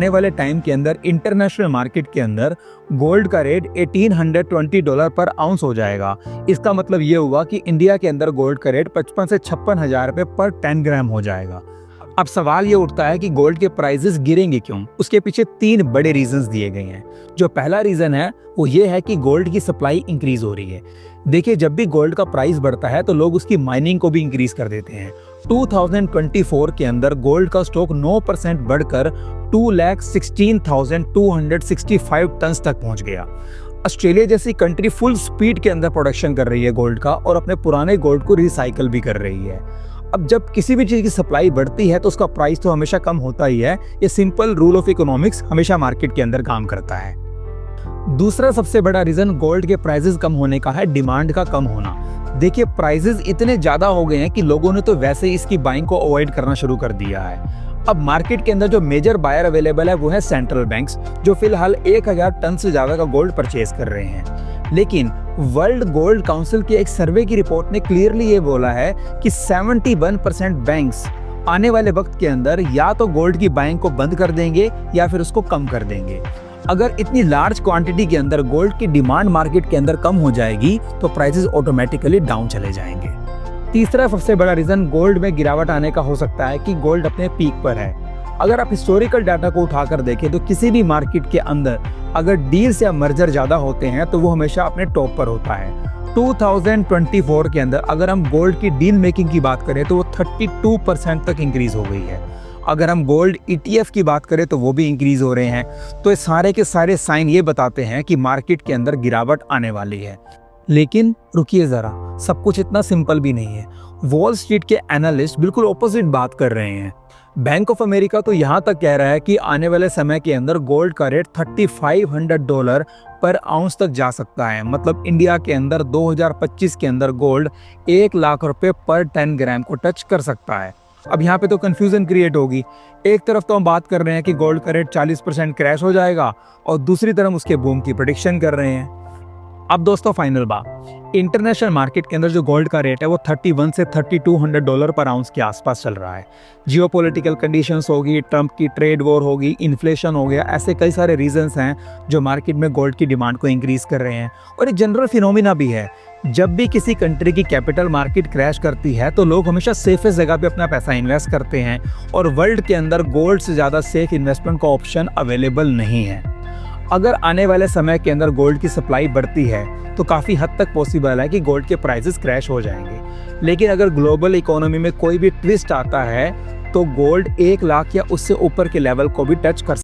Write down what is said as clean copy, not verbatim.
आने वाले टाइम के अंदर इंटरनेशनल मार्केट के अंदर गोल्ड का रेट $1820 पर आउंस हो जाएगा। इसका मतलब ये हुआ कि इंडिया के अंदर गोल्ड का रेट 55 से 56,000 रुपए पर 10 ग्राम हो जाएगा। अब सवाल ये उठता है कि गोल्ड के प्राइसेस गिरेंगे क्यों? उसके पीछे 3 बड़े रीजंस दिए गए हैं। जो पहला रीजन है वो ये है कि गोल्ड की सप्लाई इंक्रीज हो रही है। देखिए, जब भी गोल्ड का प्राइस बढ़ता है तो लोग उसकी माइनिंग को भी इंक्रीज कर देते हैं। 2024 के अंदर गोल्ड का स्टॉक 9% बढ़कर 2,16,265 टन तक पहुंच गया। ऑस्ट्रेलिया जैसी कंट्री फुल स्पीड के अंदर प्रोडक्शन कर रही है गोल्ड का और अपने पुराने गोल्ड को रिसाइकल भी कर रही है। अब जब किसी भी चीज की सप्लाई बढ़ती है तो उसका प्राइस तो हमेशा कम होता ही है। ये सिंपल रूल ऑफ इकोनॉमिक्स हमेशा मार्केट के अंदर काम करता है। दूसरा सबसे बड़ा रीजन गोल्ड के प्राइसेस कम होने का है डिमांड का कम होना। देखिए, प्राइसेस इतने ज्यादा हो गए हैं कि लोगों ने तो वैसे ही इसकी बाइंग को अवॉइड करना शुरू कर दिया है। अब मार्केट के अंदर जो मेजर बायर अवेलेबल है वो है सेंट्रल बैंक्स, जो फिलहाल 1000 टन से ज्यादा का गोल्ड परचेज कर रहे हैं। लेकिन वर्ल्ड गोल्ड काउंसिल की एक सर्वे की रिपोर्ट ने क्लियरली ये बोला है कि 71% बैंक्स आने वाले वक्त के अंदर या तो गोल्ड की बाइंग को बंद कर देंगे या फिर उसको कम कर देंगे। अगर इतनी लार्ज क्वांटिटी के अंदर गोल्ड की डिमांड मार्केट के अंदर कम हो जाएगी तो प्राइसेस ऑटोमेटिकली डाउन चले जाएंगे। तीसरा सबसे बड़ा रीजन गोल्ड में गिरावट आने का हो सकता है कि गोल्ड अपने पीक पर है। अगर आप हिस्टोरिकल डाटा को उठाकर देखें तो किसी भी मार्केट के अंदर अगर डील्स या मर्जर ज्यादा होते हैं तो वो हमेशा अपने टॉप पर होता है। 2024 के अंदर अगर हम गोल्ड की डील मेकिंग की बात करें तो वो 32% तक इंक्रीज हो गई है। अगर हम गोल्ड ETF की बात करें तो वो भी इंक्रीज हो रहे हैं। तो ये सारे के सारे साइन ये बताते हैं कि मार्केट के अंदर गिरावट आने वाली है। लेकिन रुकिए जरा, सब कुछ इतना सिंपल भी नहीं है। वॉल स्ट्रीट के एनालिस्ट बिल्कुल ऑपोजिट बात कर रहे हैं। बैंक ऑफ अमेरिका तो यहाँ तक कह रहा है कि आने वाले समय के अंदर गोल्ड का रेट $3,500 पर आउंस तक जा सकता है। मतलब इंडिया के अंदर 2025 के अंदर गोल्ड 1 लाख रुपए पर 10 ग्राम को टच कर सकता है। अब यहाँ पे तो कंफ्यूजन क्रिएट होगी। एक तरफ तो हम बात कर रहे हैं कि गोल्ड का रेट 40% क्रैश हो जाएगा और दूसरी तरफ उसके बूम की प्रेडिक्शन कर रहे हैं। अब दोस्तों, फाइनल बात, इंटरनेशनल मार्केट के अंदर जो गोल्ड का रेट है वो 31 से $3,200 पर आउंस के आसपास चल रहा है। जियोपॉलिटिकल कंडीशंस होगी, ट्रंप की ट्रेड वॉर होगी, इन्फ्लेशन हो गया, ऐसे कई सारे रीजंस हैं जो मार्केट में गोल्ड की डिमांड को इंक्रीज कर रहे हैं। और एक जनरल फिनोमिना भी है, जब भी किसी कंट्री की कैपिटल मार्केट क्रैश करती है तो लोग हमेशा सेफेस्ट जगह पे अपना पैसा इन्वेस्ट करते हैं और वर्ल्ड के अंदर गोल्ड से ज़्यादा सेफ इन्वेस्टमेंट का ऑप्शन अवेलेबल नहीं है। अगर आने वाले समय के अंदर गोल्ड की सप्लाई बढ़ती है तो काफ़ी हद तक पॉसिबल है कि गोल्ड के प्राइसेस क्रैश हो जाएंगे। लेकिन अगर ग्लोबल इकोनॉमी में कोई भी ट्विस्ट आता है तो गोल्ड 1 लाख या उससे ऊपर के लेवल को भी टच कर